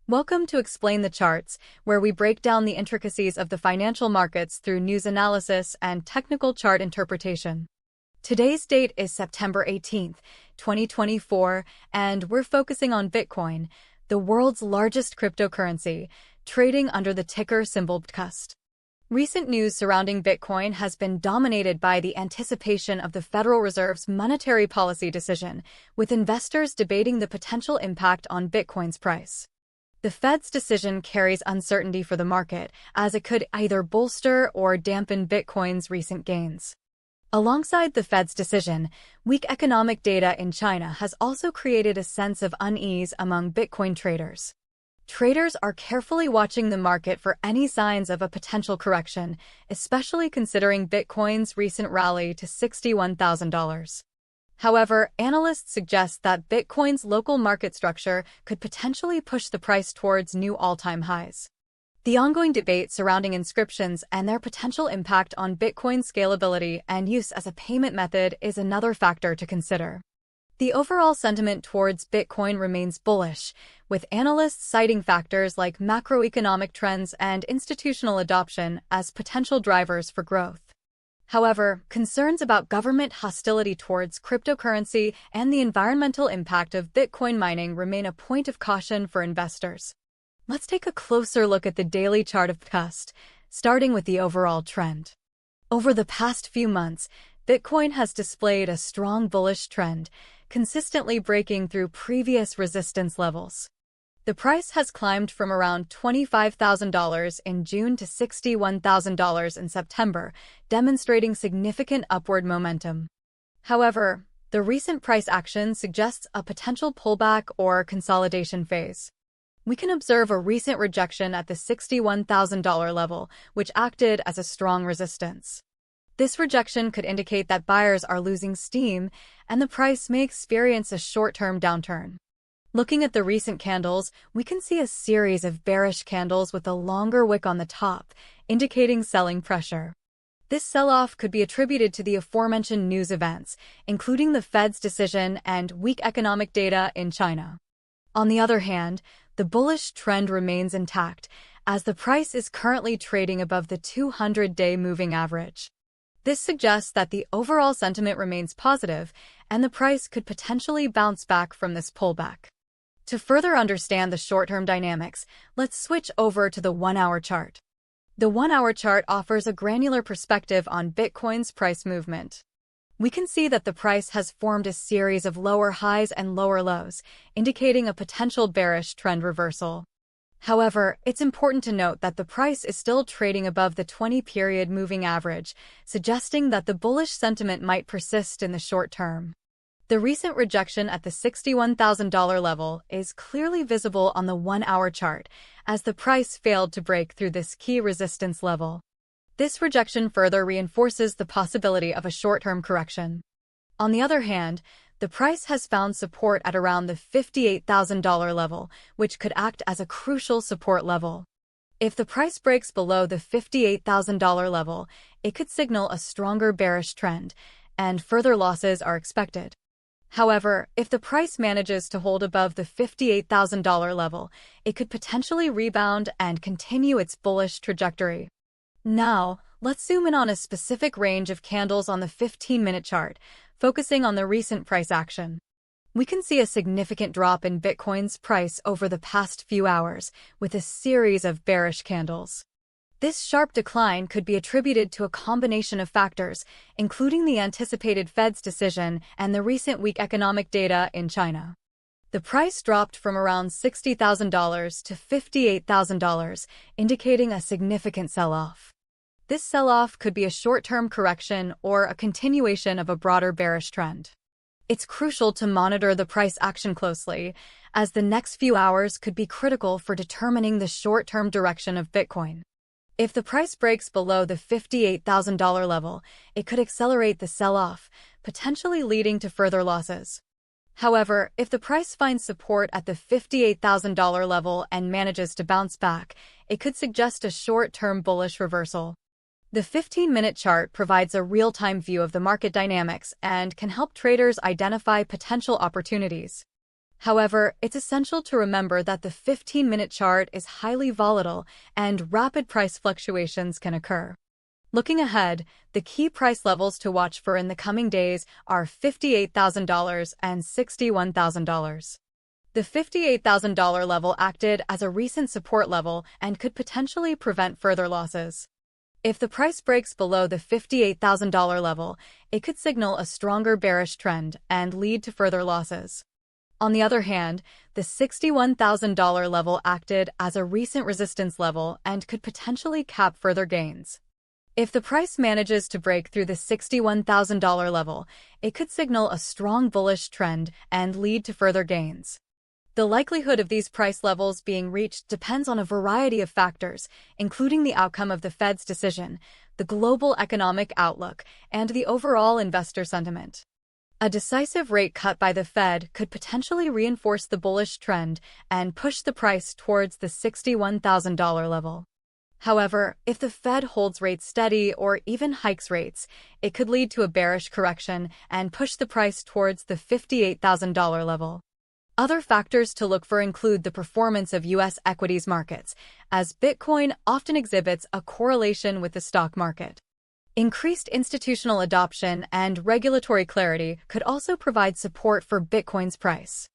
Welcome to Explain the Charts, where we break down the intricacies of the financial markets through news analysis and technical chart interpretation. Today's date is September 18th, 2024, and we're focusing on Bitcoin, the world's largest cryptocurrency, trading under the ticker symbol BTCUSD. Recent news surrounding Bitcoin has been dominated by the anticipation of the Federal Reserve's monetary policy decision, with investors debating the potential impact on Bitcoin's price. The Fed's decision carries uncertainty for the market, as it could either bolster or dampen Bitcoin's recent gains. Alongside the Fed's decision, weak economic data in China has also created a sense of unease among Bitcoin traders. Traders are carefully watching the market for any signs of a potential correction, especially considering Bitcoin's recent rally to $61,000. However, analysts suggest that Bitcoin's local market structure could potentially push the price towards new all-time highs. The ongoing debate surrounding inscriptions and their potential impact on Bitcoin's scalability and use as a payment method is another factor to consider. The overall sentiment towards Bitcoin remains bullish, with analysts citing factors like macroeconomic trends and institutional adoption as potential drivers for growth. However, concerns about government hostility towards cryptocurrency and the environmental impact of Bitcoin mining remain a point of caution for investors. Let's take a closer look at the daily chart of BTCUSD, starting with the overall trend. Over the past few months, Bitcoin has displayed a strong bullish trend, consistently breaking through previous resistance levels. The price has climbed from around $25,000 in June to $61,000 in September, demonstrating significant upward momentum. However, the recent price action suggests a potential pullback or consolidation phase. We can observe a recent rejection at the $61,000 level, which acted as a strong resistance. This rejection could indicate that buyers are losing steam, and the price may experience a short-term downturn. Looking at the recent candles, we can see a series of bearish candles with a longer wick on the top, indicating selling pressure. This sell-off could be attributed to the aforementioned news events, including the Fed's decision and weak economic data in China. On the other hand, the bullish trend remains intact, as the price is currently trading above the 200-day moving average. This suggests that the overall sentiment remains positive, and the price could potentially bounce back from this pullback. To further understand the short-term dynamics, let's switch over to the 1-hour chart. The 1-hour chart offers a granular perspective on Bitcoin's price movement. We can see that the price has formed a series of lower highs and lower lows, indicating a potential bearish trend reversal. However, it's important to note that the price is still trading above the 20-period moving average, suggesting that the bullish sentiment might persist in the short term. The recent rejection at the $61,000 level is clearly visible on the 1-hour chart, as the price failed to break through this key resistance level. This rejection further reinforces the possibility of a short-term correction. On the other hand, the price has found support at around the $58,000 level, which could act as a crucial support level. If the price breaks below the $58,000 level, it could signal a stronger bearish trend, and further losses are expected. However, if the price manages to hold above the $58,000 level, it could potentially rebound and continue its bullish trajectory. Now, let's zoom in on a specific range of candles on the 15-minute chart, focusing on the recent price action. We can see a significant drop in Bitcoin's price over the past few hours, with a series of bearish candles. This sharp decline could be attributed to a combination of factors, including the anticipated Fed's decision and the recent weak economic data in China. The price dropped from around $60,000 to $58,000, indicating a significant sell-off. This sell-off could be a short-term correction or a continuation of a broader bearish trend. It's crucial to monitor the price action closely, as the next few hours could be critical for determining the short-term direction of Bitcoin. If the price breaks below the $58,000 level, it could accelerate the sell-off, potentially leading to further losses. However, if the price finds support at the $58,000 level and manages to bounce back, it could suggest a short-term bullish reversal. The 15-minute chart provides a real-time view of the market dynamics and can help traders identify potential opportunities. However, it's essential to remember that the 15-minute chart is highly volatile and rapid price fluctuations can occur. Looking ahead, the key price levels to watch for in the coming days are $58,000 and $61,000. The $58,000 level acted as a recent support level and could potentially prevent further losses. If the price breaks below the $58,000 level, it could signal a stronger bearish trend and lead to further losses. On the other hand, the $61,000 level acted as a recent resistance level and could potentially cap further gains. If the price manages to break through the $61,000 level, it could signal a strong bullish trend and lead to further gains. The likelihood of these price levels being reached depends on a variety of factors, including the outcome of the Fed's decision, the global economic outlook, and the overall investor sentiment. A decisive rate cut by the Fed could potentially reinforce the bullish trend and push the price towards the $61,000 level. However, if the Fed holds rates steady or even hikes rates, it could lead to a bearish correction and push the price towards the $58,000 level. Other factors to look for include the performance of U.S. equities markets, as Bitcoin often exhibits a correlation with the stock market. Increased institutional adoption and regulatory clarity could also provide support for Bitcoin's price.